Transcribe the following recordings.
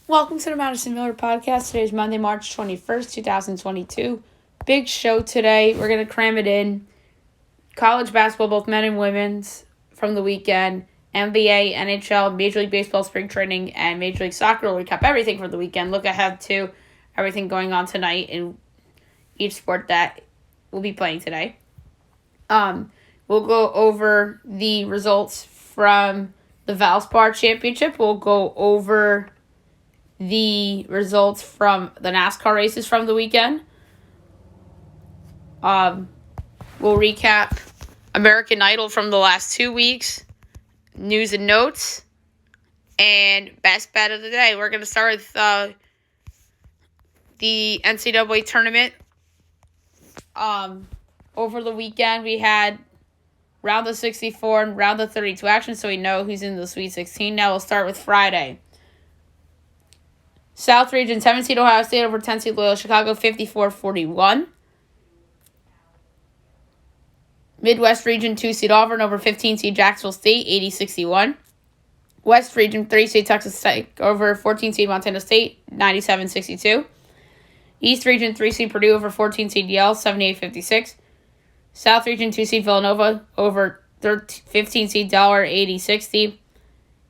Welcome to the Madison Miller Podcast. Today is Monday, March 21st, 2022. Big show today. We're going to cram it in. College basketball, both men and women's, from the weekend. NBA, NHL, Major League Baseball, spring training, and Major League Soccer. We'll recap everything for the weekend. Look ahead to everything going on tonight in each sport that we'll be playing today. We'll go over the results from the Valspar Championship. We'll go over the results from the NASCAR races from the weekend. We'll recap American Idol from the last 2 weeks, news and notes, and best bet of the day. We're going to start with the NCAA tournament. Over the weekend, we had round of 64 and round of 32 action, so we know who's in the Sweet 16. Now we'll start with Friday. South Region, 7 seed Ohio State over 10 seed Loyola Chicago, 54-41. Midwest Region, 2 seed Auburn over 15 seed Jacksonville State, 80-61. West Region, 3 seed Texas Tech over 14 seed Montana State, 97-62. East Region, 3 seed Purdue over 14 seed Yale, 78-56. South Region, 2 seed Villanova over 15 seed Delaware, 80-60.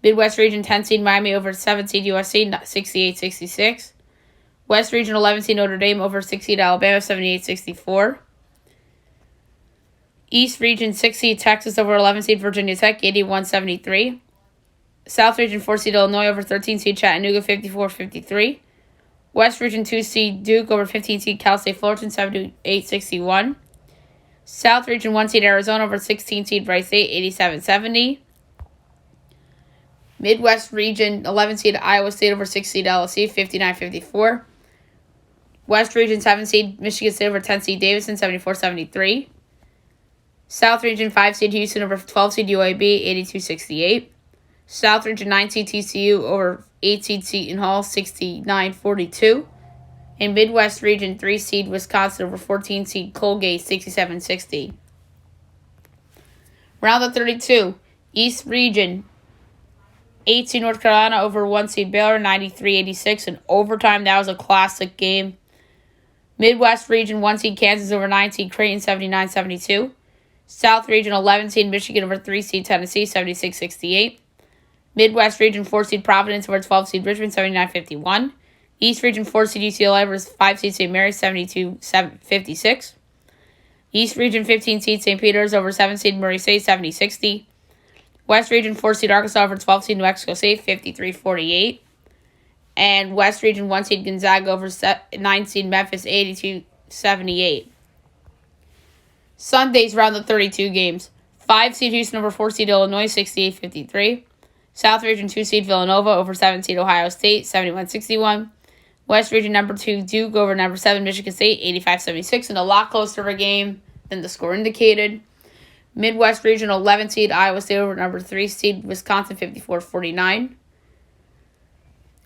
Midwest Region, 10 seed Miami over 7 seed USC, 68-66. West Region, 11 seed Notre Dame over 6 seed Alabama, 78-64. East Region, 6 seed Texas over 11 seed Virginia Tech, 81-73. South Region, 4 seed Illinois over 13 seed Chattanooga, 54-53. West Region, 2 seed Duke over 15 seed Cal State Fullerton, 78-61. South Region, 1 seed Arizona over 16 seed Rice State, 87-70. Midwest Region, 11 seed Iowa State over 6 seed LSU, 59-54. West Region, 7 seed Michigan State over 10 seed Davidson, 74-73. South Region, 5 seed Houston over 12 seed UAB, 82-68. South Region, 9 seed TCU over 8 seed Seton Hall, 69-42. And Midwest Region, 3 seed Wisconsin over 14 seed Colgate, 67-60. Round of 32. East Region, 8 seed North Carolina over 1 seed Baylor, 93-86. In overtime, that was a classic game. Midwest Region, 1 seed Kansas over 9 seed Creighton, 79-72. South Region, 11 seed Michigan over 3 seed Tennessee, 76-68. Midwest Region, 4 seed Providence over 12 seed Richmond, 79-51. East Region, 4 seed UCLA over 5 seed St. Mary's, 72-56. East Region, 15 seed St. Peter's over 7 seed Murray State, 70-60. West Region, 4 seed Arkansas over 12 seed New Mexico State, 53-48. And West Region, 1 seed Gonzaga over 9 seed Memphis, 82-78. Sunday's round of 32 games. 5 seed Houston over 4 seed Illinois, 68-53. South Region, 2 seed Villanova over 7 seed Ohio State, 71-61. West Region, number 2 Duke over number 7 Michigan State, 85-76. And a lot closer of a game than the score indicated. Midwest Region, 11 seed Iowa State over number 3 seed Wisconsin, 54-49.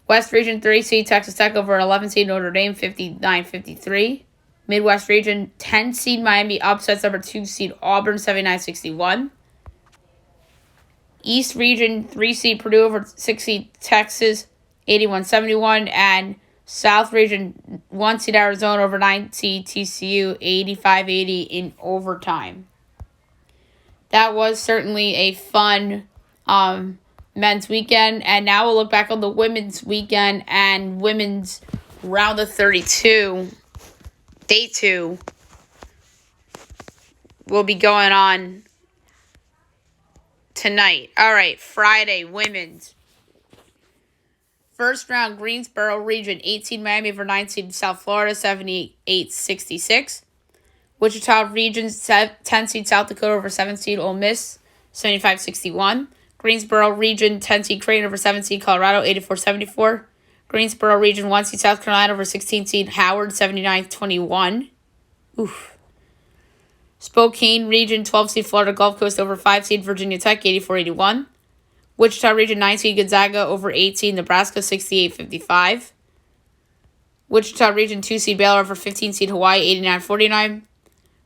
West Region, 3 seed Texas Tech over 11 seed Notre Dame, 59-53. Midwest Region, 10 seed Miami upsets number 2 seed Auburn, 79-61. East Region, 3 seed Purdue over 6 seed Texas, 81-71. And South Region, 1 seed Arizona over 9 seed TCU, 85-80 in overtime. That was certainly a fun men's weekend. And now we'll look back on the women's weekend and women's round of 32. Day 2 will be going on tonight. All right, Friday, women's. First round, Greensboro Region, 8 seed Miami over 9 seed South Florida, 78-66. Wichita Region, 10 seed South Dakota over 7 seed Ole Miss, 75-61. Greensboro Region, 10 seed Creighton over 7 seed Colorado, 84-74. Greensboro Region, 1 seed South Carolina over 16 seed Howard, 79-21. Oof. Spokane Region, 12 seed Florida Gulf Coast over 5 seed Virginia Tech, 84-81. Wichita Region, 9 seed Gonzaga over 8 seed Nebraska, 68-55. Wichita Region, 2 seed Baylor over 15 seed Hawaii, 89-49.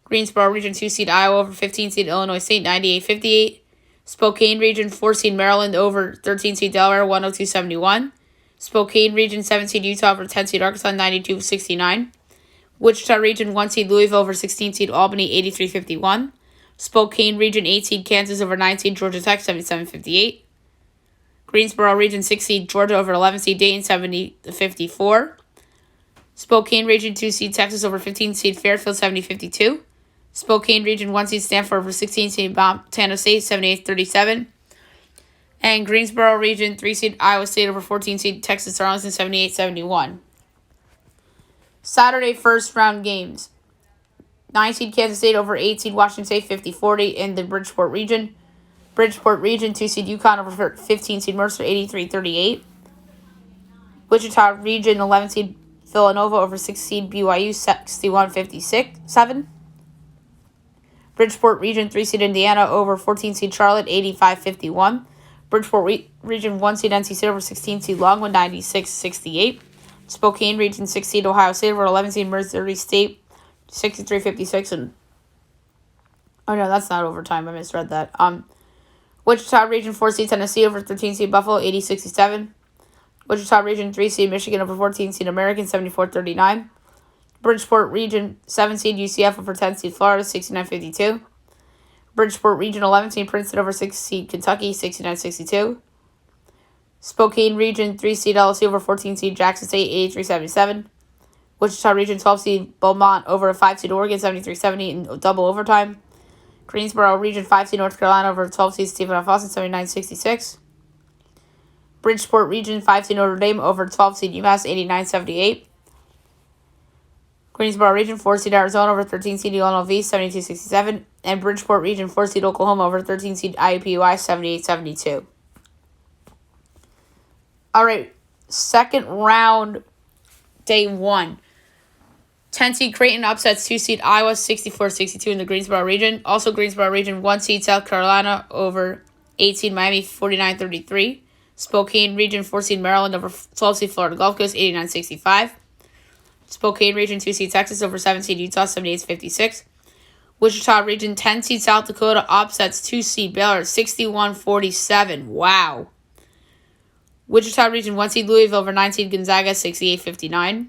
Greensboro Region 2 seed Iowa over 15 seed Illinois State, 98-58. Spokane Region 4 seed Maryland over 13 seed Delaware, 102-71. Spokane Region 7 seed Utah over 10 seed Arkansas 92-69. Wichita Region 1 seed Louisville over 16 seed Albany 83-51. Spokane Region 8 seed Kansas over 9 seed Georgia Tech 77-58. Greensboro Region 6 seed Georgia over 11 seed Dayton 70-54. Spokane Region 2 seed Texas over 15 seed Fairfield 70-52. Spokane Region 1 seed Stanford over 16 seed Montana State 78-37. And Greensboro Region 3 seed Iowa State over 14 seed Texas Arlington 78-71. Saturday first round games. 9 seed Kansas State over 8 seed Washington State 50-40 in the Bridgeport Region. Bridgeport Region 2 seed UConn over 15 seed Mercer 83-38. Wichita Region 11 seed Villanova over 6 seed BYU 61-57. Bridgeport Region 3 seed Indiana over 14 seed Charlotte 85-51. Bridgeport Region 1 seed NC State over 16 seed Longwood 96-68. Spokane Region 6 seed Ohio State over 11 seed Missouri State 63-56. And oh no, that's not overtime. I misread that. Wichita Region 4 seed Tennessee over 13 seed Buffalo 80-67. Wichita Region 3 seed Michigan over 14 seed American 74-39. Bridgeport Region 7 seed UCF over 10 seed Florida 69-52. Bridgeport Region 11 seed Princeton over 6 seed Kentucky 69-62. Spokane Region 3 seed LSU over 14 seed Jackson State 83-77. Wichita Region 12 seed Beaumont over 5 seed Oregon 73-70 in double overtime. Greensboro Region 5 seed North Carolina over 12 seed Stephen F. Austin 79-66. Bridgeport Region 5 seed Notre Dame over 12 seed UMass 89-78. Greensboro Region 4 seed Arizona over 13 seed UNLV 72-67. And Bridgeport Region 4 seed Oklahoma over 13 seed IUPUI 78-72. All right, second round, day 1. 10 seed Clayton upsets 2 seed Iowa 64-62 in the Greensboro Region. Also Greensboro Region 1 seed South Carolina over 8 seed Miami 49-33. Spokane Region 4 seed Maryland over 12 seed Florida Gulf Coast 89-65. Spokane Region 2 seed Texas over 7 seed Utah 78-56. Wichita Region 10 seed South Dakota upsets 2 seed Baylor 61-47. Wow. Wichita Region 1 seed Louisville over 9 seed Gonzaga 68-59.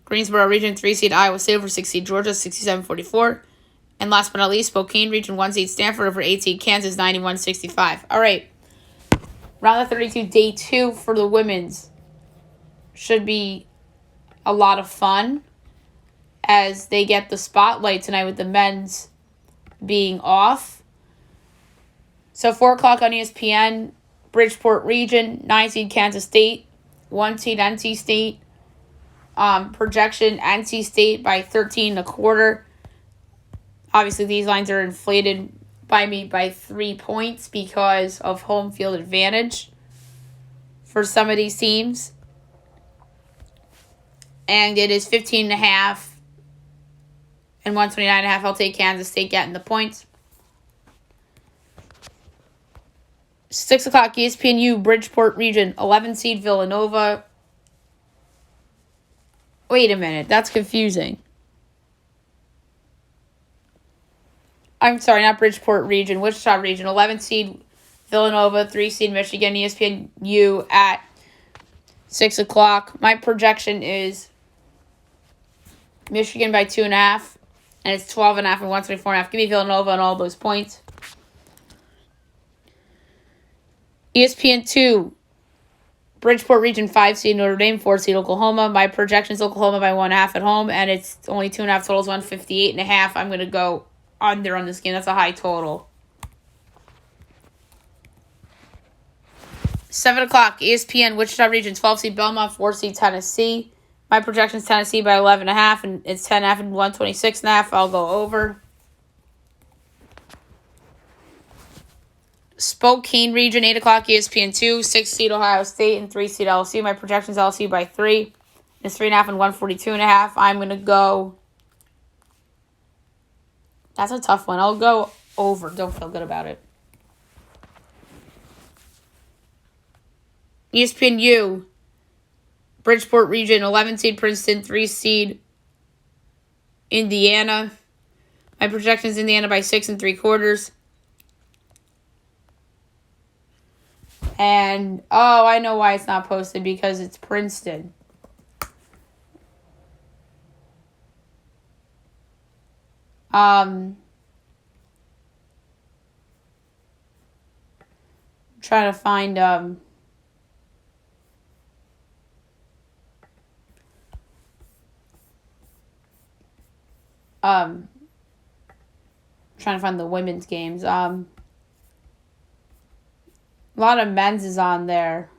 Greensboro Region 3 seed Iowa State over 6 seed Georgia 67-44. And last but not least, Spokane Region 1 seed Stanford over 8 seed Kansas 91-65. All right. Round of 32, day 2 for the women's. Should be a lot of fun as they get the spotlight tonight with the men's being off. So 4 o'clock on ESPN, Bridgeport Region, 9 seed Kansas State, 1 seed NC State. Projection NC State by 13.25. Obviously, these lines are inflated by me by 3 points because of home field advantage for some of these teams. And it is 15.5 and 129.5. I'll take Kansas State getting the points. 6 o'clock ESPNU, Bridgeport Region, 11 seed Villanova. Wait a minute, that's confusing. I'm sorry, not Bridgeport Region, Wichita Region, 11 seed Villanova, 3 seed Michigan, ESPNU at 6 o'clock. My projection is Michigan by 2.5, and it's 12.5 and 124.5. Give me Villanova on all those points. ESPN2, Bridgeport Region 5 seed Notre Dame, 4 seed Oklahoma. My projection is Oklahoma by 1.5 at home, and it's only 2.5 totals, 158.5. I'm going to go under on this game. That's a high total. 7 o'clock, ESPN, Wichita Region, 12 seed Belmont, 4 seed Tennessee. My projection is Tennessee by 11.5, and it's 10.5 and 126.5. I'll go over. Spokane Region, 8 o'clock, ESPN 2, 6 seed Ohio State, and 3 seed LSU. My projection is LSU by 3. It's 3.5 and 142.5. I'm going to go. That's a tough one. I'll go over. Don't feel good about it. ESPNU, Bridgeport Region, 11 seed Princeton, 3 seed Indiana. My projection is Indiana by 6 3/4. And, oh, I know why it's not posted, because it's Princeton. Trying to find, trying to find the women's games. A lot of men's is on there.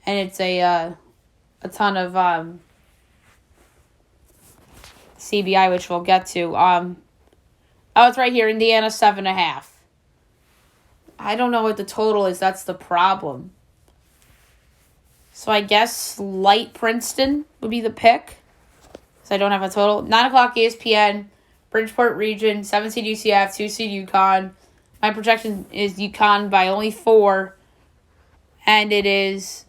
And it's a ton of CBI, which we'll get to. Oh, it's right here. Indiana 7.5. I don't know what the total is. That's the problem. So I guess light Princeton would be the pick. So I don't have a total. 9 o'clock ESPN, Bridgeport Region, 7 seed UCF, 2 seed UConn. My projection is UConn by only 4. And it is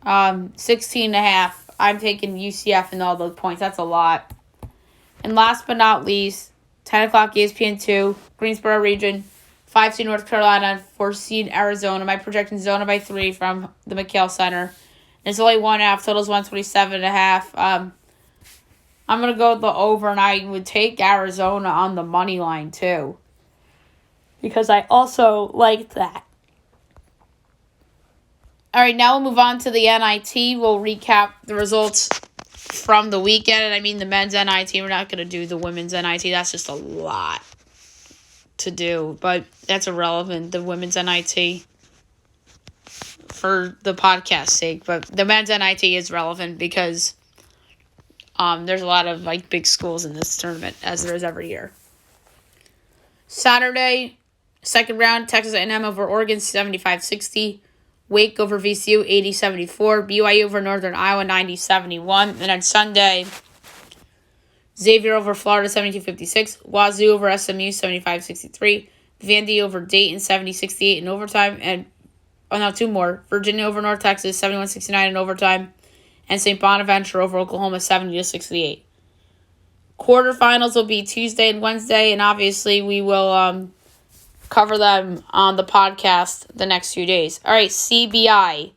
16.5. I'm taking UCF and all those points. That's a lot. And last but not least, 10 o'clock ESPN 2, Greensboro Region, 5 seed North Carolina, 4 seed Arizona. My projection is Zona by 3 from the McHale Center. And it's only 1.5. Total is 127.5. I'm going to go with the over, and I would take Arizona on the money line too, because I also like that. All right, now we'll move on to the NIT. We'll recap the results from the weekend. And I mean the men's NIT. We're not going to do the women's NIT. That's just a lot to do. But that's irrelevant, the women's NIT, for the podcast's sake. But the men's NIT is relevant because there's a lot of big schools in this tournament, as there is every year. Saturday, second round, Texas A&M over Oregon, 75-60. Wake over VCU, 80-74. BYU over Northern Iowa, 90-71. And then Sunday, Xavier over Florida, 72-56. Wazoo over SMU, 75-63. Vandy over Dayton, 70-68 in overtime. And, two more. Virginia over North Texas, 71-69 in overtime. And St. Bonaventure over Oklahoma, 70-68. Quarterfinals will be Tuesday and Wednesday, and obviously we will cover them on the podcast the next few days. All right, CBI.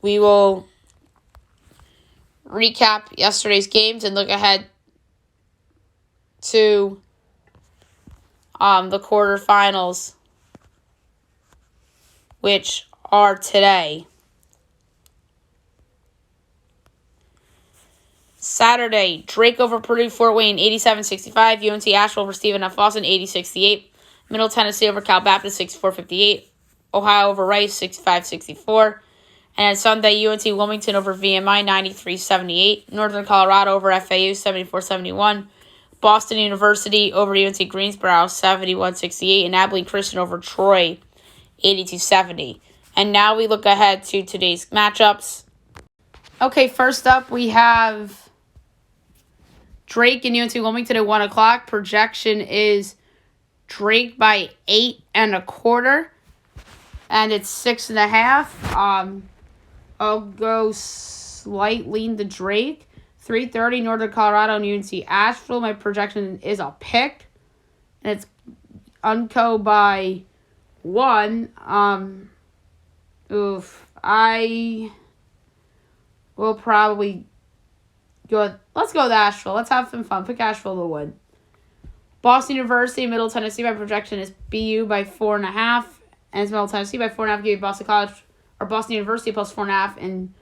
We will recap yesterday's games and look ahead to the quarterfinals, which are today. Saturday, Drake over Purdue Fort Wayne, 87-65. UNC Asheville over Stephen F. Austin, 80-68. Middle Tennessee over Cal Baptist, 64-58. Ohio over Rice, 65-64. And on Sunday, UNC Wilmington over VMI, 93-78. Northern Colorado over FAU, 74-71. Boston University over UNC Greensboro, 71-68. And Abilene Christian over Troy, 82-70. And now we look ahead to today's matchups. Okay, first up we have Drake and UNC Wilmington at 1 o'clock. Projection is Drake by 8.25. And it's 6.5. I'll go slight lean to Drake. 3:30 Northern Colorado and UNC Asheville. My projection is a pick. And it's Unco by 1. I will probably let's go with Asheville. Let's have some fun. Pick Asheville to win. Boston University, Middle Tennessee. My projection is BU by 4.5. And it's Middle Tennessee by 4.5. Give Boston College or Boston University plus 4.5. And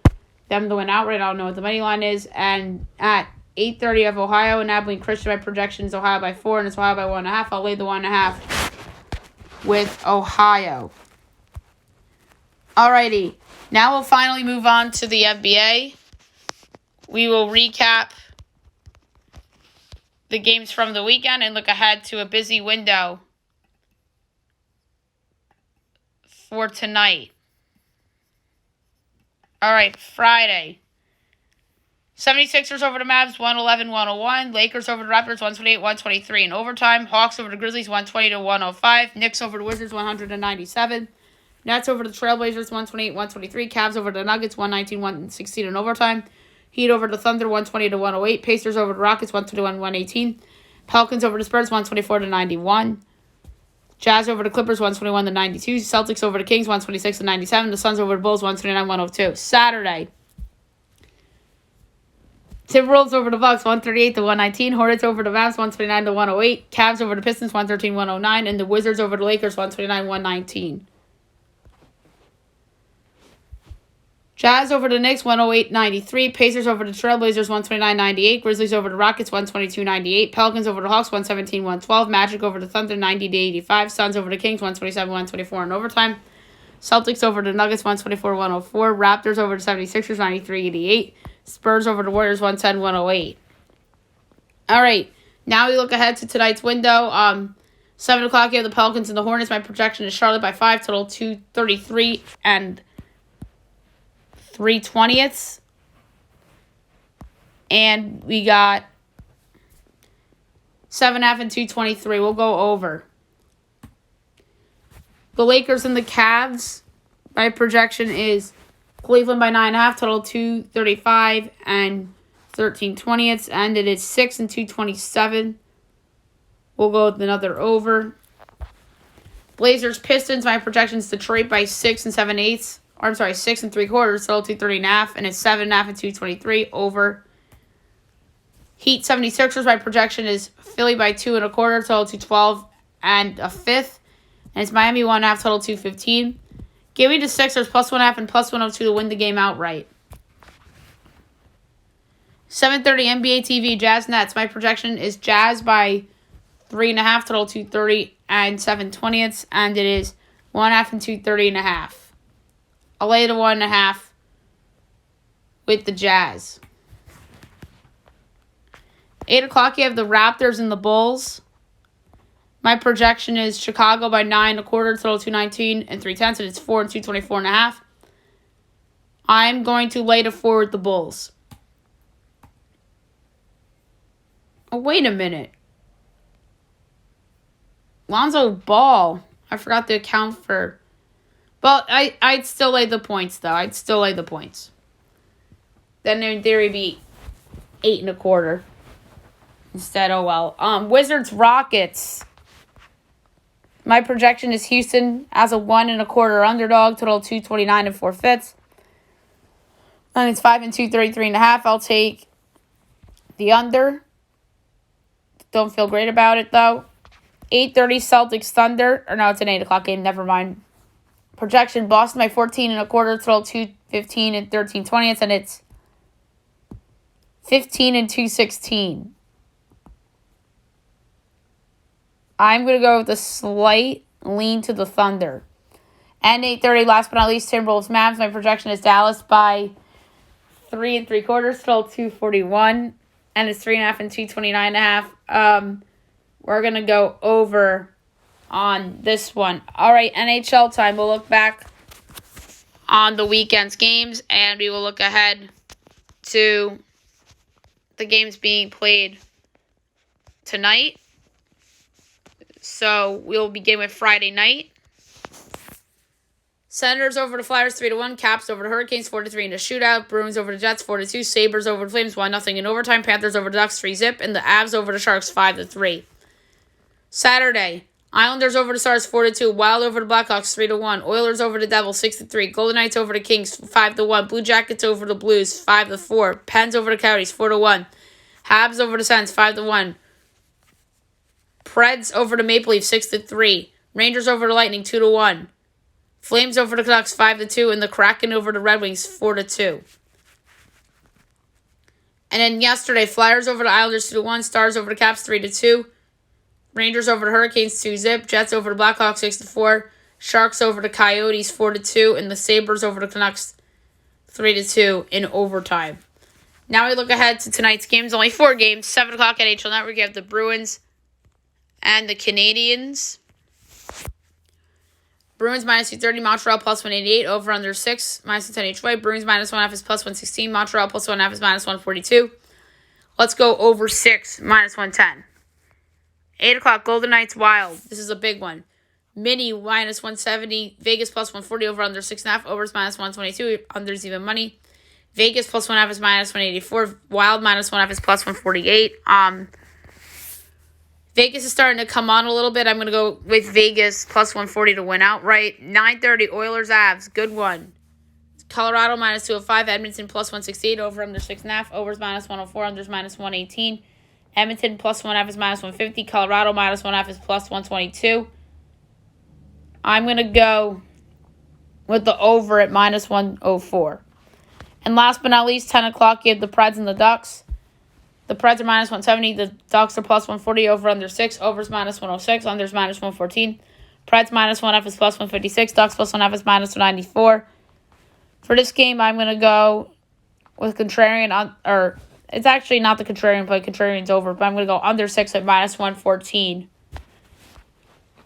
them to win outright. I don't know what the money line is. And at 8:30 of Ohio and Abilene Christian. My projection is Ohio by 4. And it's Ohio by 1.5. I'll lay the 1.5 with Ohio. Alrighty. Now we'll finally move on to the NBA. We will recap the games from the weekend and look ahead to a busy window for tonight. All right, Friday. 76ers over the Mavs, 111-101. Lakers over the Raptors, 128-123 in overtime. Hawks over the Grizzlies, 120-105. Knicks over the Wizards, 197. Nets over the Trailblazers, 128-123. Cavs over the Nuggets, 119-116 in overtime. Heat over the Thunder, 120-108. Pacers over the Rockets, 121-118. Pelicans over the Spurs, 124-91. Jazz over the Clippers, 121-92. Celtics over the Kings, 126-97. The Suns over the Bulls, 129-102. Saturday. Timberwolves over the Bucks, 138-119. Hornets over the Mavs, 129-108. Cavs over the Pistons, 113-109. And the Wizards over the Lakers, 129-119. Jazz over the Knicks, 108-93. Pacers over the Trailblazers, 129-98. Grizzlies over the Rockets, 122-98. Pelicans over the Hawks, 117-112. Magic over the Thunder, 90-85. Suns over the Kings, 127-124 in overtime. Celtics over the Nuggets, 124-104. Raptors over the 76ers, 93-88. Spurs over the Warriors, 110-108. All right, now we look ahead to tonight's window. 7 o'clock, you have the Pelicans and the Hornets. My projection is Charlotte by 5, total 233 and 3/20. And we got 7.5 and 223. We'll go over. The Lakers and the Cavs. My projection is Cleveland by 9.5, total 235 and 13/20. And it is 6 and 227. We'll go with another over. Blazers Pistons. My projection is Detroit by 6 and 7/8. Or I'm sorry, 6 and 3/4, total 230.5, and it's 7.5 and 223 over. Heat 76ers, my projection is Philly by 2 1/4, total 212 and a fifth, and it's Miami 1.5, total 215. Give me the Sixers plus 1.5 and plus 102 to win the game outright. 7:30 NBA TV, Jazz Nets. My projection is Jazz by 3.5, total 230 and 7/20, and it is 1.5 and 230.5. I'll lay the 1.5 with the Jazz. 8 o'clock, you have the Raptors and the Bulls. My projection is Chicago by 9 1/4, total 219 and 3/10, and it's 4 and 224.5. I'm going to lay the 4 with the Bulls. Oh, wait a minute. Lonzo Ball. I forgot to account for. Well, I'd still lay the points, though. I'd still lay the points. Then in theory, be 8 1/4 instead. Oh, well. Wizards, Rockets. My projection is Houston as a 1 1/4 underdog, total 229 and 4/5. And it's 5 and 233.5. I'll take the under. Don't feel great about it, though. 8:30 Celtics Thunder. Or no, it's an 8 o'clock game. Never mind. Projection, Boston by 14 1/4, total 215 and 13/20, and it's 15 and 216. I'm going to go with a slight lean to the Thunder. And 8:30, last but not least, Timberwolves Mavs. My projection is Dallas by 3 3/4, total 241, and it's 3.5 and 229.5. We're going to go over on this one. All right, NHL time. We'll look back on the weekend's games, and we will look ahead to the games being played tonight. So we'll begin with Friday night. Senators over the Flyers 3-1. Caps over the Hurricanes 4-3 in a shootout. Bruins over the Jets 4-2. Sabres over the Flames 1-0 in overtime. Panthers over the Ducks 3-0. And the Avs over the Sharks 5-3. Saturday. Islanders over the Stars 4-2. Wild over the Blackhawks 3-1. Oilers over the Devils 6-3. Golden Knights over the Kings 5-1. Blue Jackets over the Blues 5-4. Pens over the Coyotes 4-1. Habs over the Sens 5-1. Preds over the Maple Leafs 6-3. Rangers over the Lightning 2-1. Flames over the Canucks 5-2. And the Kraken over the Red Wings 4-2. And then yesterday, Flyers over the Islanders 2-1. Stars over the Caps 3-2. Rangers over the Hurricanes 2-0. Jets over the Blackhawks 6-4. Sharks over the Coyotes 4-2. And the Sabres over the Canucks 3-2 in overtime. Now we look ahead to tonight's games. Only 4 games. 7 o'clock at NHL Network. You have the Bruins and the Canadiens. Bruins minus 230. Montreal plus 188. Over under 6. Minus 10 each way. Bruins minus 1.5 is plus 116. Montreal plus 1.5 is minus 142. Let's go over 6. Minus 110. 8 o'clock, Golden Knights Wild. This is a big one. Mini minus 170. Vegas plus 140 over under 6.5. Overs minus 122. Unders even money. Vegas plus 1.5 is minus 184. Wild minus 1.5 is plus 148. Vegas is starting to come on a little bit. I'm going to go with Vegas plus 140 to win outright. 9:30 Oilers Avs. Good one. Colorado minus 205. Edmonton plus 168. Over under 6.5. Overs minus 104. Unders minus 118. Edmonton plus 1.5 is minus 150. Colorado minus 1.5 is plus 122. I'm going to go with the over at minus 104. And last but not least, 10 o'clock, you have the Preds and the Ducks. The Preds are minus 170. The Ducks are plus 140. Over under 6. Overs minus 106. Unders minus 114. Preds minus 1.5 is plus 156. Ducks plus 1.5 is minus 194. For this game, I'm going to go with contrarian, or it's actually not the contrarian play. Contrarian's over, but I'm going to go under 6 at minus 114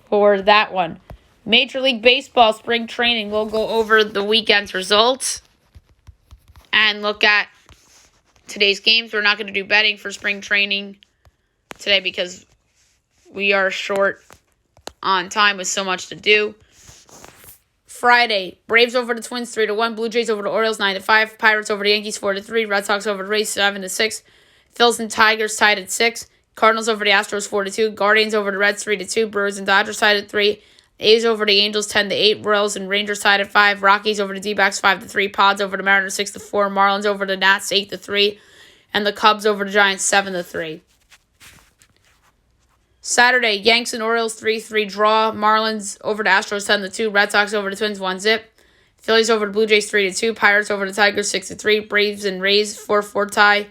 for that one. Major League Baseball spring training. We'll go over the weekend's results and look at today's games. We're not going to do betting for spring training today because we are short on time with so much to do. Friday, Braves over the Twins 3-1, Blue Jays over the Orioles 9-5, Pirates over the Yankees 4-3, Red Sox over the Rays 7-6, Phils and Tigers tied at 6, Cardinals over the Astros 4-2, Guardians over the Reds 3-2, Brewers and Dodgers tied at 3, A's over the Angels 10-8, Royals and Rangers tied at 5, Rockies over the D-backs 5-3, Pods over the Mariners 6-4, Marlins over the Nats 8-3, and the Cubs over the Giants 7-3. Saturday, Yanks and Orioles 3-3 draw, Marlins over the Astros 10-2, Red Sox over the Twins 1-0, Phillies over the Blue Jays 3-2, Pirates over the Tigers 6-3, Braves and Rays 4-4 tie,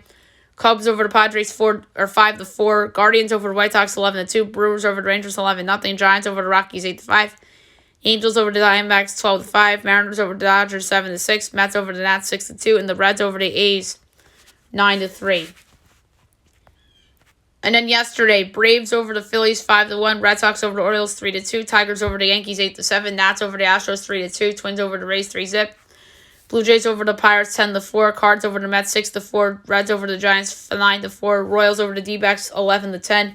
Cubs over the Padres 5-4, Guardians over the White Sox 11-2, Brewers over the Rangers 11-0, Giants over the Rockies 8-5, Angels over the Diamondbacks 12-5, Mariners over the Dodgers 7-6, Mets over the Nats 6-2, and the Reds over the A's 9-3. And then yesterday, Braves over the Phillies 5-1, Red Sox over the Orioles 3-2, Tigers over the Yankees 8-7, Nats over the Astros 3-2, Twins over the Rays 3-0, Blue Jays over the Pirates 10-4, Cards over the Mets 6-4, Reds over the Giants 9-4, Royals over the D-backs 11-10,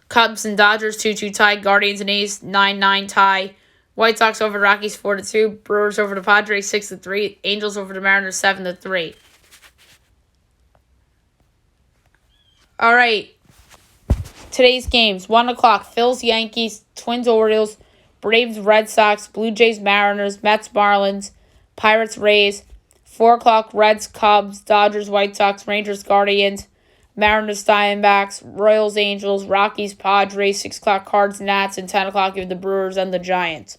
Cubs and Dodgers 2-2 tie, Guardians and A's 9-9 tie, White Sox over the Rockies 4-2, Brewers over the Padres 6-3, Angels over the Mariners 7-3. All right. Today's games, 1 o'clock, Phils, Yankees, Twins, Orioles, Braves, Red Sox, Blue Jays, Mariners, Mets, Marlins, Pirates, Rays, 4 o'clock, Reds, Cubs, Dodgers, White Sox, Rangers, Guardians, Mariners, Diamondbacks, Royals, Angels, Rockies, Padres, 6 o'clock, Cards, Nats, and 10 o'clock, you have the Brewers and the Giants.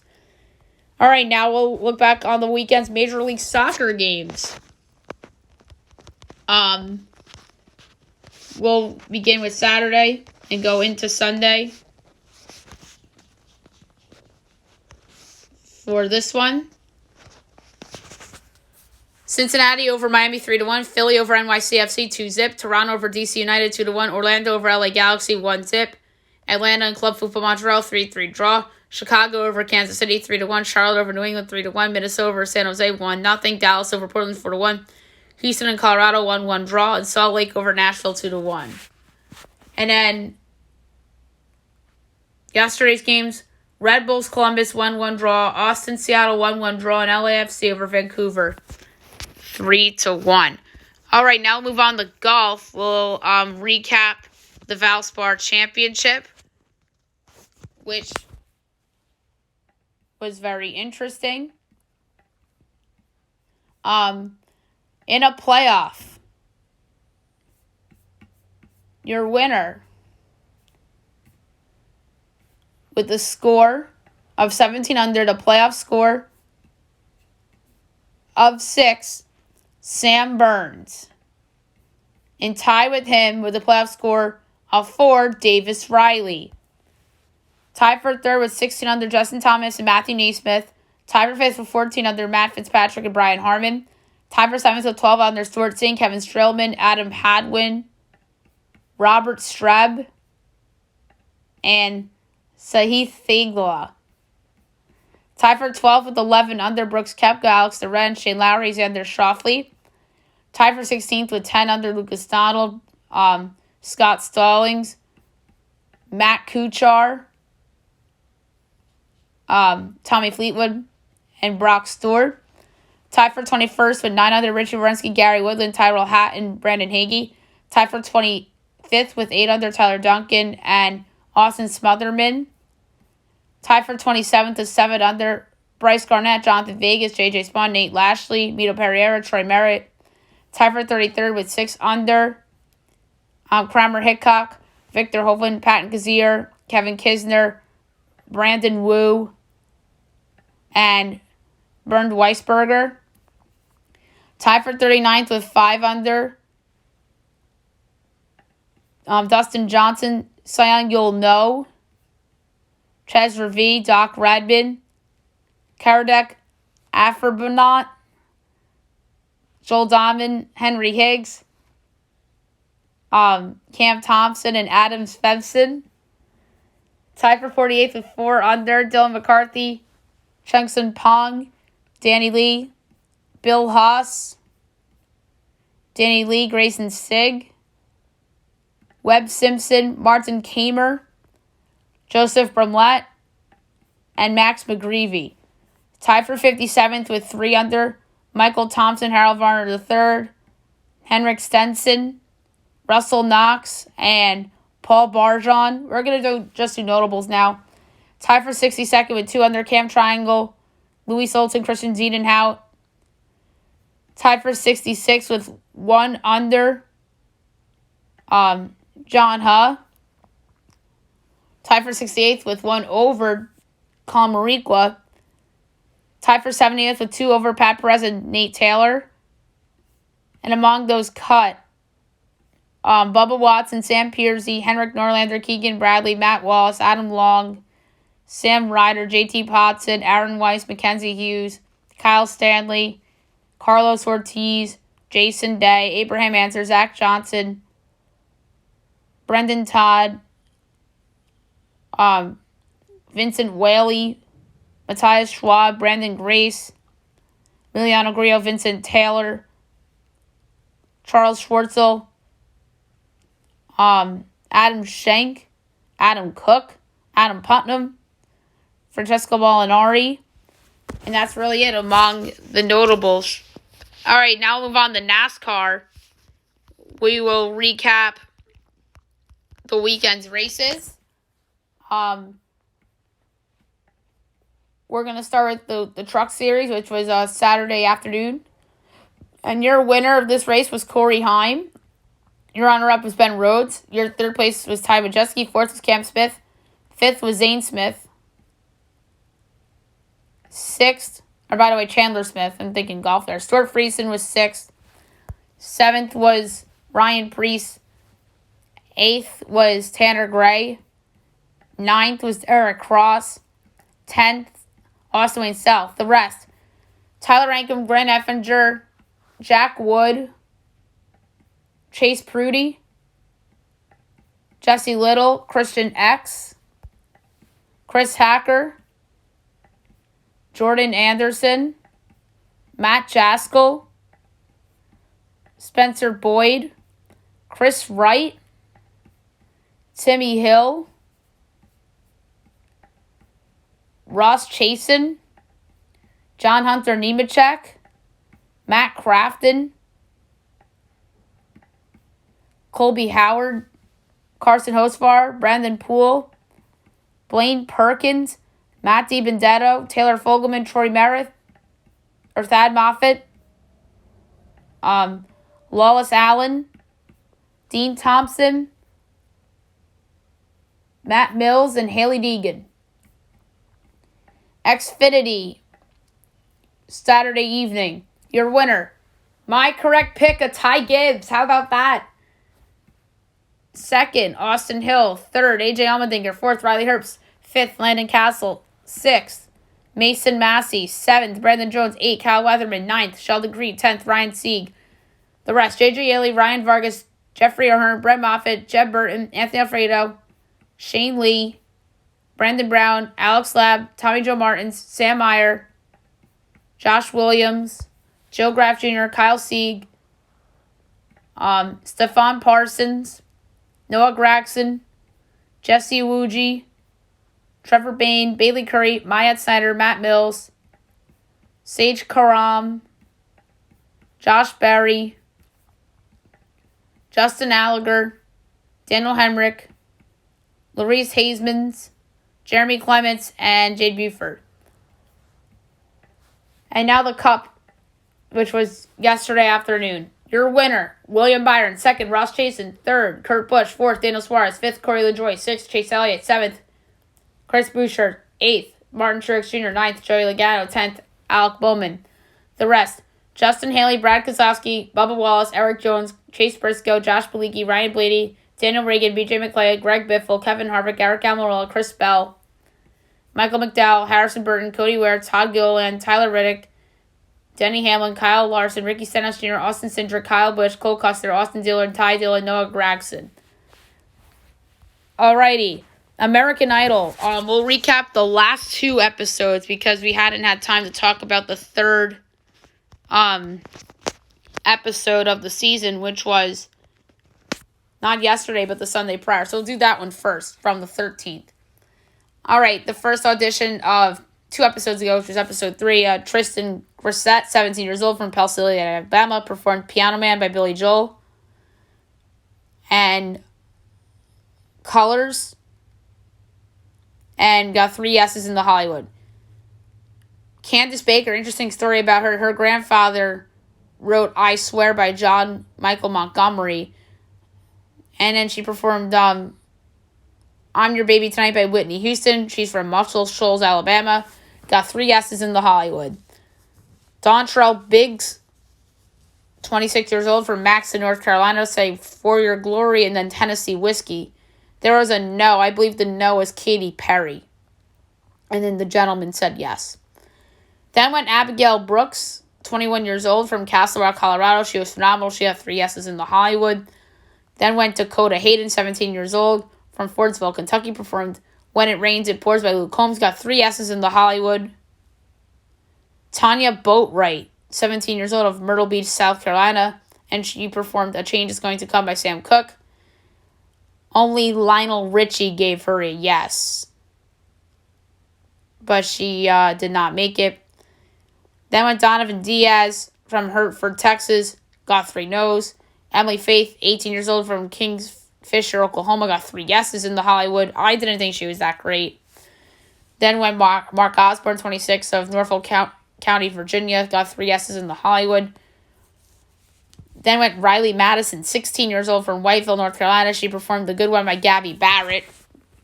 All right, now we'll look back on the weekend's Major League Soccer games. We'll begin with Saturday and go into Sunday for this one. Cincinnati over Miami 3-1, Philly over NYCFC 2-0, Toronto over DC United 2-1, Orlando over LA Galaxy 1-0, Atlanta and Club Football Montreal 3-3 draw, Chicago over Kansas City 3-1, Charlotte over New England 3-1, Minnesota over San Jose 1-0, Dallas over Portland 4-1, Houston and Colorado 1-1 draw, and Salt Lake over Nashville 2-1. And then yesterday's games, Red Bulls Columbus 1-1 draw, Austin Seattle 1-1 draw, and LAFC over Vancouver 3-1. All right, now we'll move on to golf. We'll recap the Valspar Championship, which was very interesting. In a playoff, your winner with the score of 17 under, the playoff score of 6, Sam Burns. And tie with him with the playoff score of 4, Davis Riley. Tie for third with 16 under, Justin Thomas and Matthew Naismith. Tie for fifth with 14 under, Matt Fitzpatrick and Brian Harmon. Tie for seventh with 12 under, Stuart Singh, Kevin Strelman, Adam Hadwin, Robert Streb, and Sahith Thigla. Tie for 12 with 11 under, Brooks Koepka, Alex Loren, Shane Lowry, Xander Schauffele. Tie for 16th with 10 under, Lucas Donald, Scott Stallings, Matt Kuchar, Tommy Fleetwood, and Brock Stewart. Tied for 21st with 9 under, Richard Wierenski, Gary Woodland, Tyrell Hatton, Brandon Hagee. Tied for 25th with 8 under, Tyler Duncan and Austin Smotherman. Tied for 27th with 7 under. Bryce Garnett, Jonathan Vegas, J.J. Spawn, Nate Lashley, Mito Pereira, Troy Merritt. Tied for 33rd with 6 under. Kramer Hickok, Victor Hovland, Patton Kazir, Kevin Kisner, Brandon Wu, and Bernd Weisberger. Tied for 39th with 5 under. Dustin Johnson, Sion You'll Know, Ches Ravi, Doc Radman, Karadek Afrobonot, Joel Diamond, Henry Higgs, Cam Thompson, and Adam Svensson. Tied for 48th with 4 under. Dylan McCarthy, Chungsun Pong, Danny Lee, Bill Haas, Danny Lee, Grayson Sig, Webb Simpson, Martin Kamer, Joseph Brumlett, and Max McGreevy. Tied for 57th with 3 under. Michael Thompson, Harold Varner III, Henrik Stenson, Russell Knox, and Paul Barjon. We're going to just do notables now. Tied for 62nd with 2 under. Cam Triangle, Louis Olson, Christian Ziedenhout. Tied for 66th with 1 under. John Huh. Tied for 68th with 1 over. Colin Mariqua. Tied for 70th with 2 over. Pat Perez and Nate Taylor. And among those cut, Bubba Watson, Sam Piercy, Henrik Norlander, Keegan Bradley, Matt Wallace, Adam Long, Sam Ryder, JT Potson, Aaron Weiss, Mackenzie Hughes, Kyle Stanley, Carlos Ortiz, Jason Day, Abraham Answer, Zach Johnson, Brendan Todd, Vincent Whaley, Matthias Schwab, Brandon Grace, Emiliano Grillo, Vincent Taylor, Charles Schwartzel, Adam Schenk, Adam Cook, Adam Putnam, Francesco Molinari, and that's really it among the notables. All right, now we'll move on to NASCAR. We will recap the weekend's races. We're going to start with the Truck Series, which was Saturday afternoon. And your winner of this race was Corey Heim. Your runner-up was Ben Rhodes. Your third place was Ty Majeski. Fourth was Cam Smith. Fifth was Zane Smith. Sixth, or by the way, Chandler Smith. I'm thinking golf there. Stuart Friesen was 6th. 7th was Ryan Preece. 8th was Tanner Gray. 9th was Eric Cross. 10th, Austin Wayne South. The rest, Tyler Rankin, Grant Effinger, Jack Wood, Chase Prudy, Jesse Little, Christian X, Chris Hacker, Jordan Anderson, Matt Jaskell, Spencer Boyd, Chris Wright, Timmy Hill, Ross Chasen, John Hunter Nemechek, Matt Crafton, Colby Howard, Carson Hosvar, Brandon Poole, Blaine Perkins, Matt DiBendetto, Taylor Fogelman, Troy Merritt, or Thad Moffitt, Lawless Allen, Dean Thompson, Matt Mills, and Haley Deegan. Xfinity, Saturday evening. Your winner, my correct pick of Ty Gibbs. How about that? Second, Austin Hill. Third, AJ Allmendinger. Fourth, Riley Herbst. Fifth, Landon Castle. Sixth, Mason Massey. Seventh, Brandon Jones. 8th, Kyle Weatherman. 9th, Sheldon Creed. 10th, Ryan Sieg. The rest, JJ Yaley, Ryan Vargas, Jeffrey O'Hearn, Brett Moffitt, Jeb Burton, Anthony Alfredo, Shane Lee, Brandon Brown, Alex Labb, Tommy Joe Martins, Sam Meyer, Josh Williams, Joe Graff Jr., Kyle Sieg, Stephon Parsons, Noah Gregson, Jesse Iwuji, Trevor Bain, Bailey Curry, Myatt Snyder, Matt Mills, Sage Karam, Josh Berry, Justin Allgaier, Daniel Hemrick, Larice Hasemans, Jeremy Clements, and Jade Buford. And now the Cup, which was yesterday afternoon. Your winner, William Byron. Second, Ross Chasen. Third, Kurt Busch. Fourth, Daniel Suarez. Fifth, Corey LaJoie. Sixth, Chase Elliott. Seventh, Chris Bouchard. Eighth, Martin Truex Jr. Ninth, Joey Logano. 10th, Alec Bowman. The rest, Justin Haley, Brad Keselowski, Bubba Wallace, Eric Jones, Chase Briscoe, Josh Bilicki, Ryan Blaney, Daniel Reagan, BJ McLeod, Greg Biffle, Kevin Harvick, Eric Almirola, Chris Bell, Michael McDowell, Harrison Burton, Cody Ware, Todd Gilliland, Tyler Reddick, Denny Hamlin, Kyle Larson, Ricky Stenhouse Jr., Austin Cindric, Kyle Busch, Cole Custer, Austin Dillard, Ty Dillon, Noah Gragson. Alrighty, American Idol. We'll recap the last 2 episodes because we hadn't had time to talk about the third episode of the season, which was not yesterday, but the Sunday prior. So we'll do that one first from the 13th. All right, the first audition of 2 episodes ago, which was episode 3, Tristan Grissett, 17 years old from Pell City, Alabama, performed Piano Man by Billy Joel and Colors, and got 3 yeses in the Hollywood. Candace Baker, interesting story about her. Her grandfather wrote I Swear by John Michael Montgomery. And then she performed I'm Your Baby Tonight by Whitney Houston. She's from Muscle Shoals, Alabama. Got 3 yeses in the Hollywood. Dontrell Biggs, 26 years old, from Maxton, North Carolina, sang For Your Glory and then Tennessee Whiskey. There was a no. I believe the no was Katy Perry. And then the gentleman said yes. Then went Abigail Brooks, 21 years old, from Castle Rock, Colorado. She was phenomenal. She had 3 yeses in the Hollywood. Then went Dakota Hayden, 17 years old, from Fordsville, Kentucky, performed When It Rains, It Pours by Luke Combs. Got 3 yeses in the Hollywood. Tanya Boatwright, 17 years old, of Myrtle Beach, South Carolina. And she performed A Change Is Going to Come by Sam Cooke. Only Lionel Richie gave her a yes, but she did not make it. Then went Donovan Diaz from Hertford, Texas, got 3 no's. Emily Faith, 18 years old, from Kingfisher, Oklahoma, got 3 yeses in the Hollywood. I didn't think she was that great. Then went Mark Osborne, 26, of Norfolk County, Virginia, got 3 yeses in the Hollywood. Then went Riley Madison, 16 years old, from Whiteville, North Carolina. She performed The Good One by Gabby Barrett,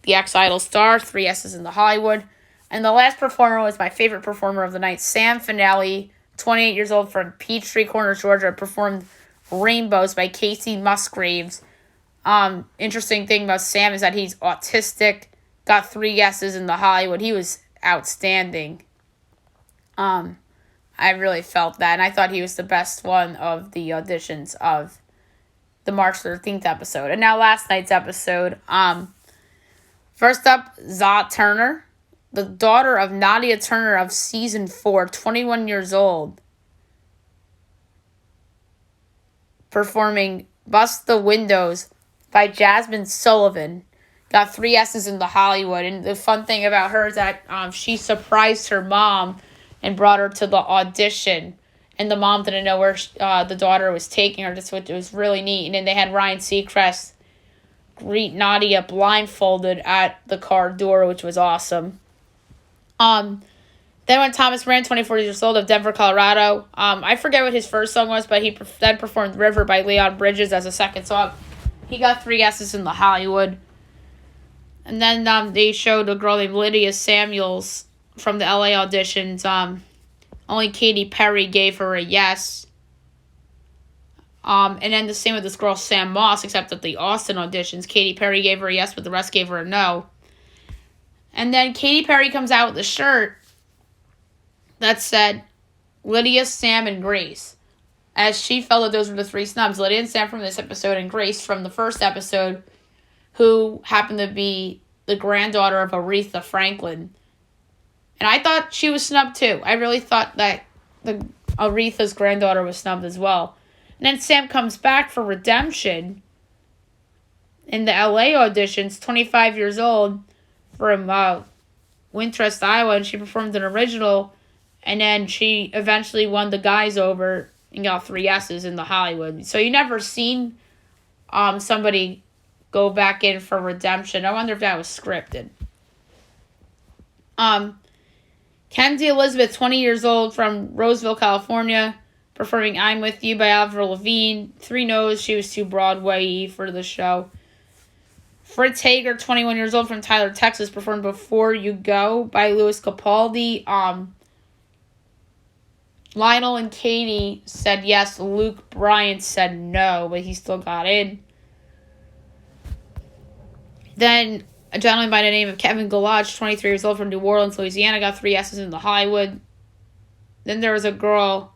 the ex-Idol star, 3 yeses in the Hollywood. And the last performer was my favorite performer of the night, Sam Finelli, 28 years old, from Peachtree Corners, Georgia, performed Rainbows by Casey Musgraves. Interesting thing about Sam is that he's autistic, got 3 yeses in the Hollywood. He was outstanding. I really felt that, and I thought he was the best one of the auditions of the March 13th episode. And now last night's episode. First up, Zod Turner, the daughter of Nadia Turner of Season 4, 21 years old, performing Bust the Windows by Jasmine Sullivan. Got 3 yeses in the Hollywood. And the fun thing about her is that she surprised her mom and brought her to the audition. And the mom didn't know where the daughter was taking her. It was really neat. And then they had Ryan Seacrest greet Nadia blindfolded at the car door, which was awesome. Then went Thomas Rand, 24 years old, of Denver, Colorado. I forget what his first song was, but he then performed River by Leon Bridges as a second song. He got 3 yeses in the Hollywood. And then they showed a girl named Lydia Samuels from the LA auditions. Only Katy Perry gave her a yes. And then the same with this girl, Sam Moss, except at the Austin auditions, Katy Perry gave her a yes, but the rest gave her a no. And then Katy Perry comes out with a shirt that said Lydia, Sam, and Grace, as she felt that those were the 3 snubs. Lydia and Sam from this episode, and Grace from the first episode, who happened to be the granddaughter of Aretha Franklin. And I thought she was snubbed too. I really thought that Aretha's granddaughter was snubbed as well. And then Sam comes back for redemption in the LA auditions, 25 years old, from Wintrust, Iowa, and she performed an original, and then she eventually won the guys over and got 3 yeses in the Hollywood. So you never seen somebody go back in for redemption. I wonder if that was scripted. Kenzie Elizabeth, 20 years old, from Roseville, California, performing I'm With You by Avril Lavigne. 3 no's. She was too Broadway-y for the show. Fritz Hager, 21 years old, from Tyler, Texas, performed Before You Go by Louis Capaldi. Lionel and Katie said yes. Luke Bryant said no, but he still got in. Then a gentleman by the name of Kevin Galage, 23 years old, from New Orleans, Louisiana, got 3 yeses in the Hollywood. Then there was a girl,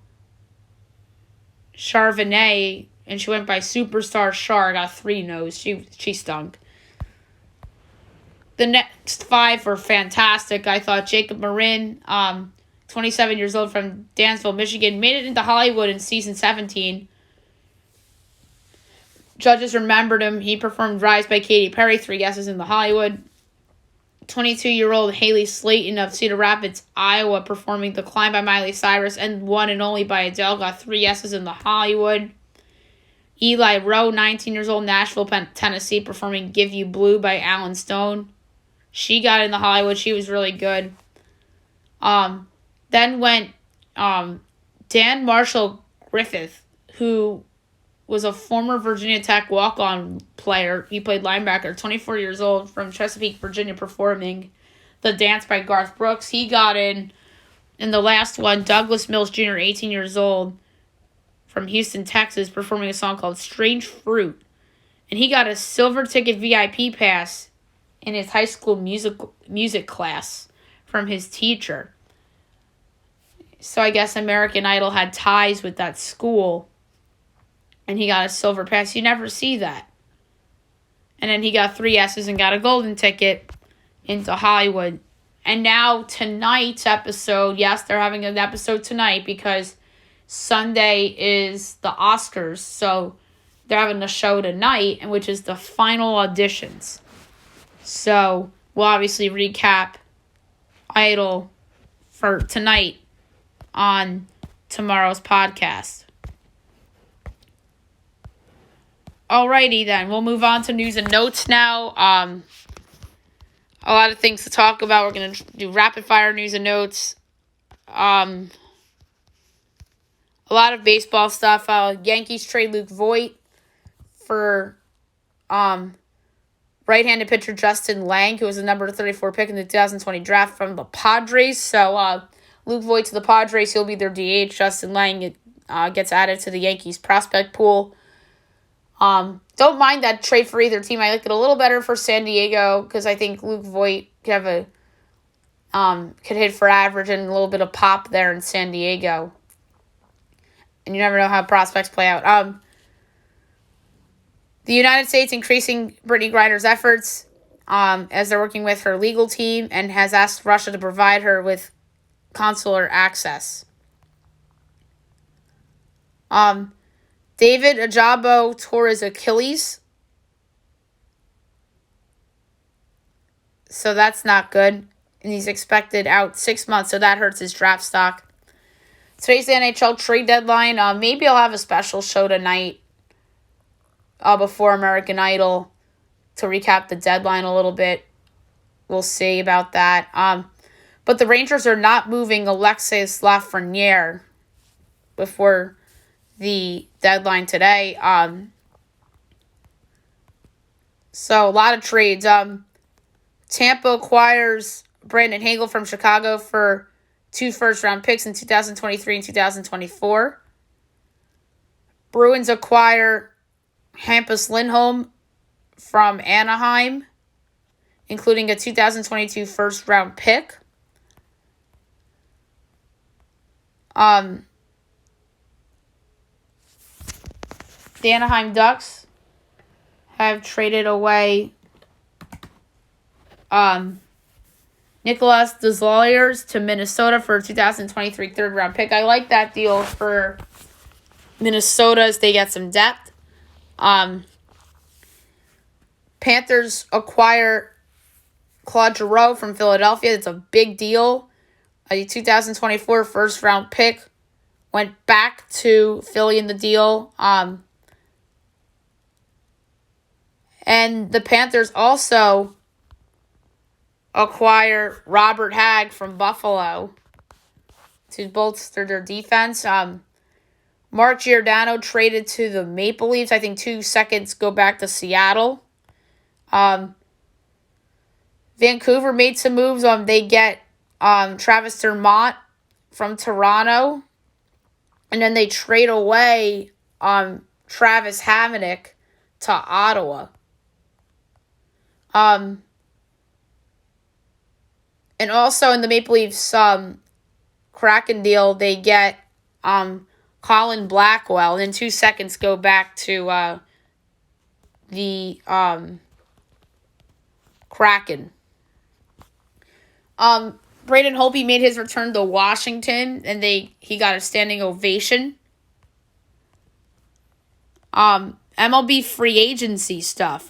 Charvenet, and she went by Superstar Char, got 3 no's. She stunk. The next 5 were fantastic. I thought Jacob Marin, 27 years old, from Dansville, Michigan, made it into Hollywood in season 17. Judges remembered him. He performed Rise by Katy Perry, 3 yeses in the Hollywood. 22-year-old Haley Slayton of Cedar Rapids, Iowa, performing The Climb by Miley Cyrus and One and Only by Adele, got 3 yeses in the Hollywood. Eli Rowe, 19 years old, Nashville, Tennessee, performing Give You Blue by Alan Stone. She got in the Hollywood. She was really good. Then went Dan Marshall Griffith, who was a former Virginia Tech walk-on player. He played linebacker, 24 years old, from Chesapeake, Virginia, performing The Dance by Garth Brooks. He got in the last one. Douglas Mills Jr., 18 years old, from Houston, Texas, performing a song called Strange Fruit. And he got a silver ticket VIP pass in his high school music class from his teacher. So I guess American Idol had ties with that school, and he got a silver pass. You never see that. And then he got 3 S's and got a golden ticket into Hollywood. And now tonight's episode, yes, they're having an episode tonight because Sunday is the Oscars. So they're having a show tonight, which is the final auditions. So we'll obviously recap Idol for tonight on tomorrow's podcast. Alrighty then, we'll move on to news and notes now. A lot of things to talk about. We're going to do rapid fire news and notes. A lot of baseball stuff. Yankees trade Luke Voit for right-handed pitcher Justin Lang, who was the number 34 pick in the 2020 draft from the Padres. So Luke Voit to the Padres, he'll be their DH. Justin Lang gets added to the Yankees prospect pool. Don't mind that trade for either team. I like it a little better for San Diego because I think Luke Voit could have could hit for average and a little bit of pop there in San Diego. And you never know how prospects play out. The United States increasing Brittany Griner's efforts as they're working with her legal team and has asked Russia to provide her with consular access. David Ajabo tore his Achilles. So that's not good. And he's expected out 6 months, so that hurts his draft stock. Today's the NHL Trade Deadline. Maybe I'll have a special show tonight before American Idol to recap the deadline a little bit. We'll see about that. But the Rangers are not moving Alexis Lafreniere before the deadline today. So a lot of trades. Tampa acquires Brandon Hagel from Chicago for 2 first-round picks in 2023 and 2024. Bruins acquire Hampus Lindholm from Anaheim, including a 2022 first-round pick. The Anaheim Ducks have traded away Nicholas Desloyers to Minnesota for a 2023 third-round pick. I like that deal for Minnesota as they get some depth. Panthers acquire Claude Giroux from Philadelphia. It's a big deal. A 2024 first-round pick went back to Philly in the deal. And the Panthers also acquire Robert Hagg from Buffalo to bolster their defense. Mark Giordano traded to the Maple Leafs. I think 2 seconds go back to Seattle. Vancouver made some moves. They get Travis Dermott from Toronto. And then they trade away Travis Hamonic to Ottawa. And also in the Maple Leafs Kraken deal, they get Colin Blackwell. And then 2 seconds go back to the Kraken. Braden Holtby made his return to Washington, and he got a standing ovation. MLB free agency stuff.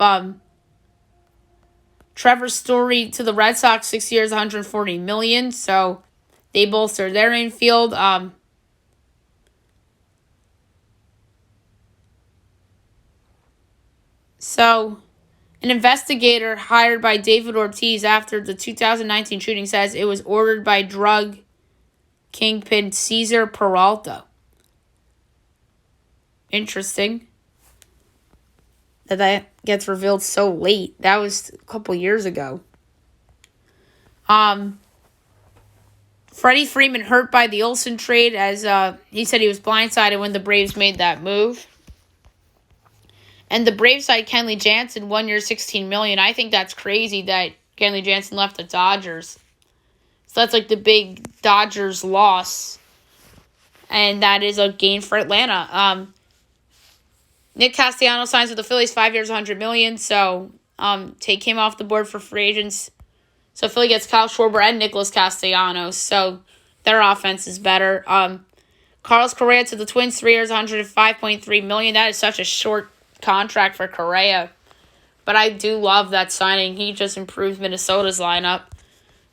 Trevor Story to the Red Sox, 6 years, $140 million. So they bolster their infield. So an investigator hired by David Ortiz after the 2019 shooting says it was ordered by drug kingpin Cesar Peralta. Interesting that gets revealed so late. That was a couple years ago. Freddie Freeman hurt by the Olsen trade, as he said he was blindsided when the Braves made that move. And the Braves signed Kenley Jansen, 1 year, $16 million. I think that's crazy that Kenley Jansen left the Dodgers. So that's like the big Dodgers loss. And that is a gain for Atlanta. Nick Castellanos signs with the Phillies, 5 years, $100 million. So take him off the board for free agents. So Philly gets Kyle Schwarber and Nicholas Castellanos. So their offense is better. Carlos Correa to the Twins, 3 years, $105.3 million. That is such a short contract for Correa. But I do love that signing. He just improves Minnesota's lineup.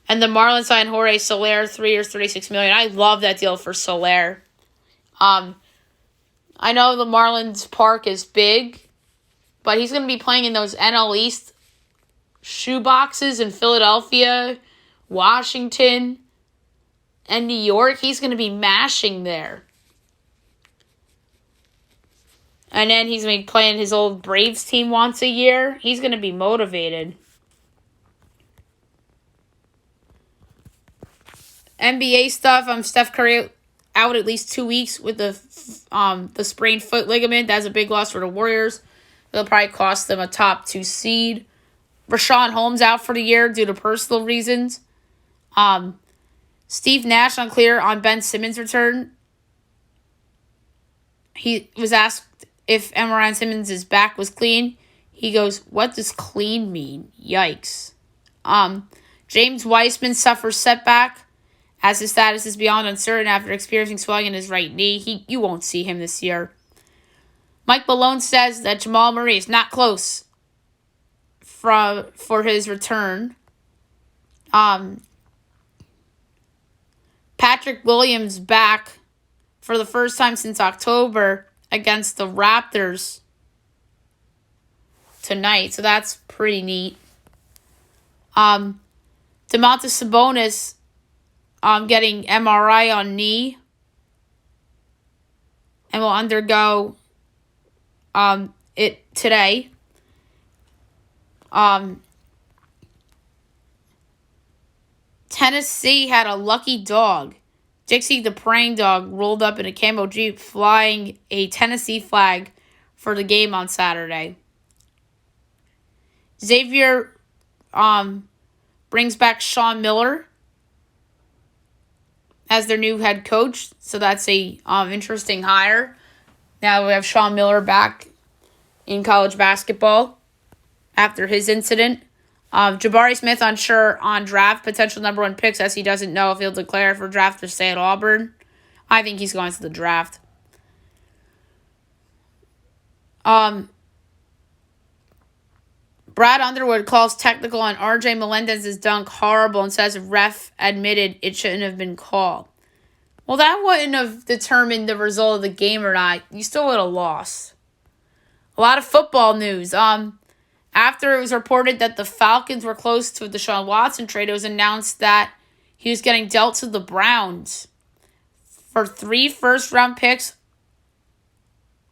And the Marlins signed Jorge Soler, 3 years, $36 million. I love that deal for Soler. I know the Marlins park is big, but he's going to be playing in those NL East shoeboxes in Philadelphia, Washington, and New York. He's going to be mashing there. And then he's going to be playing his old Braves team once a year. He's going to be motivated. NBA stuff. Steph Curry out at least 2 weeks with the sprained foot ligament. That's a big loss for the Warriors. It'll probably cost them a top 2 seed. Rashawn Holmes out for the year due to personal reasons. Steve Nash unclear on Ben Simmons' return. He was asked if MRI on Simmons' back was clean. He goes, "What does clean mean? Yikes." James Weissman suffers setback as his status is beyond uncertain after experiencing swelling in his right knee. You won't see him this year. Mike Malone says that Jamal Murray is not close for his return. Patrick Williams back for the first time since October against the Raptors tonight. So that's pretty neat. Domantas Sabonis getting MRI on knee and will undergo it today. Tennessee had a lucky dog. Dixie the praying dog rolled up in a camo Jeep flying a Tennessee flag for the game on Saturday. Xavier brings back Sean Miller as their new head coach. So that's a interesting hire. Now we have Sean Miller back in college basketball after his incident. Jabari Smith unsure on draft potential number 1 picks as he doesn't know if he'll declare for draft or stay at Auburn. I think he's going to the draft. Brad Underwood calls technical on RJ Melendez's dunk horrible and says ref admitted it shouldn't have been called. Well, that wouldn't have determined the result of the game or not. You still would have lost. A lot of football news. After it was reported that the Falcons were close to the Deshaun Watson trade, it was announced that he was getting dealt to the Browns for 3 first-round picks,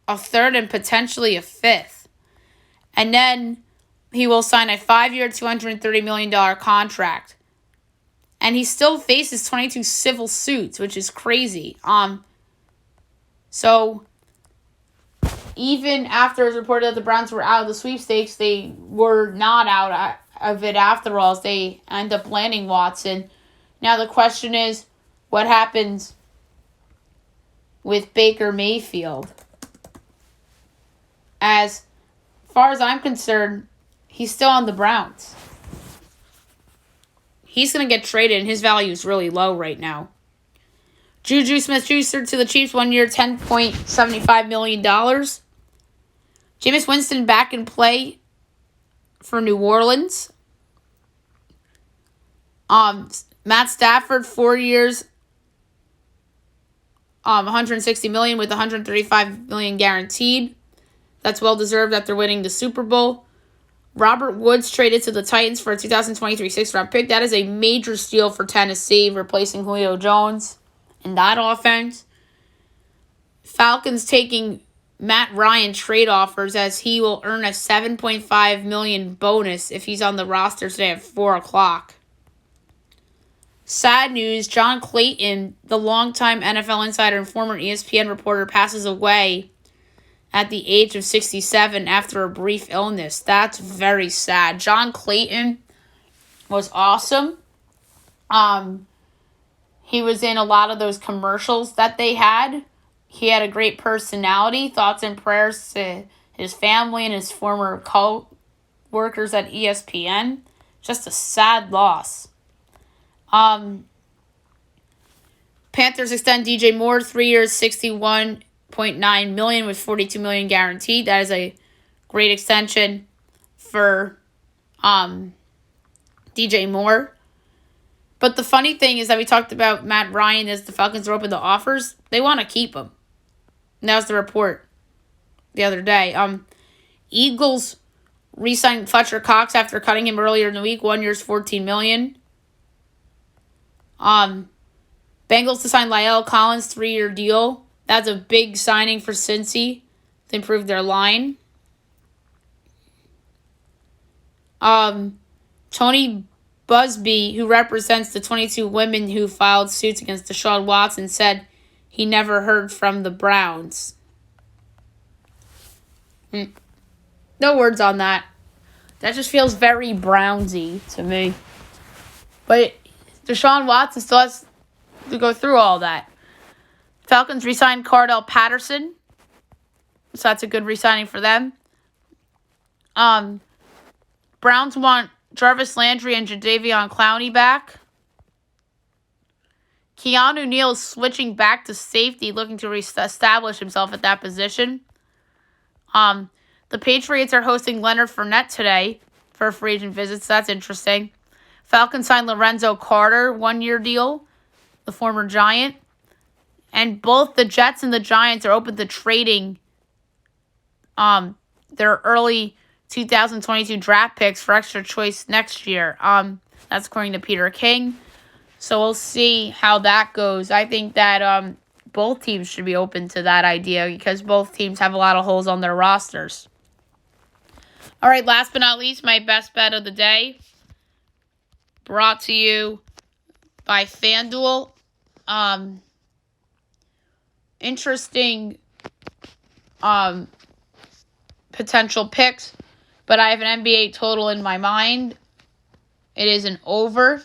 a third, and potentially a fifth. And then he will sign a 5-year, $230 million contract. And he still faces 22 civil suits, which is crazy. So even after it was reported that the Browns were out of the sweepstakes, they were not out of it after all, as they end up landing Watson. Now the question is, what happens with Baker Mayfield? As far as I'm concerned, he's still on the Browns. He's going to get traded, and his value is really low right now. Juju Smith-Schuster to the Chiefs, 1 year, $10.75 million. Jameis Winston back in play for New Orleans. Matt Stafford, 4 years, $160 million with $135 million guaranteed. That's well deserved after winning the Super Bowl. Robert Woods traded to the Titans for a 2023 6th-round pick. That is a major steal for Tennessee, replacing Julio Jones in that offense. Falcons taking Matt Ryan trade offers, as he will earn a $7.5 million bonus if he's on the roster today at 4 o'clock. Sad news, John Clayton, the longtime NFL insider and former ESPN reporter, passes away at the age of 67 after a brief illness. That's very sad. John Clayton was awesome. He was in a lot of those commercials that they had. He had a great personality. Thoughts and prayers to his family and his former co-workers at ESPN. Just a sad loss. Panthers extend DJ Moore, 3 years, $61.9 million with $42 million guaranteed. That is a great extension for DJ Moore. But the funny thing is that we talked about Matt Ryan as the Falcons are open to offers. They want to keep him. And that was the report the other day. Eagles re-signed Fletcher Cox after cutting him earlier in the week. 1 year, $14 million. Bengals to sign La'el Collins, 3-year deal. That's a big signing for Cincy to improve their line. Tony Busby, who represents the 22 women who filed suits against Deshaun Watson, said he never heard from the Browns. No words on that. That just feels very Brownsy to me. But Deshaun Watson still has to go through all that. Falcons re-signed Cordell Patterson, so that's a good re-signing for them. Browns want Jarvis Landry and Jadeveon Clowney back. Keanu Neal is switching back to safety, looking to establish himself at that position. The Patriots are hosting Leonard Fournette today for a free agent visit, so that's interesting. Falcons signed Lorenzo Carter, 1-year deal, the former Giant. And both the Jets and the Giants are open to trading their early 2022 draft picks for extra choice next year. That's according to Peter King. So we'll see how that goes. I think that both teams should be open to that idea because both teams have a lot of holes on their rosters. All right, last but not least, my best bet of the day, brought to you by FanDuel. Interesting potential picks, but I have an NBA total in my mind. It is an over,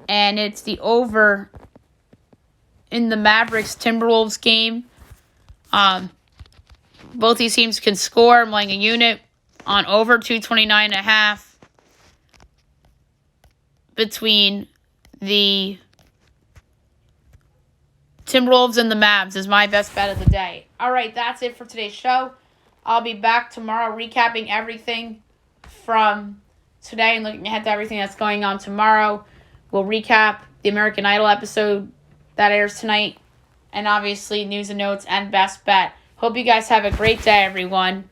and it's the over in the Mavericks-Timberwolves game. Both these teams can score. I'm laying a unit on over 229.5 between the Timberwolves and the Mavs is my best bet of the day. All right, that's it for today's show. I'll be back tomorrow recapping everything from today and looking ahead to everything that's going on tomorrow. We'll recap the American Idol episode that airs tonight, and obviously news and notes and best bet. Hope you guys have a great day, everyone.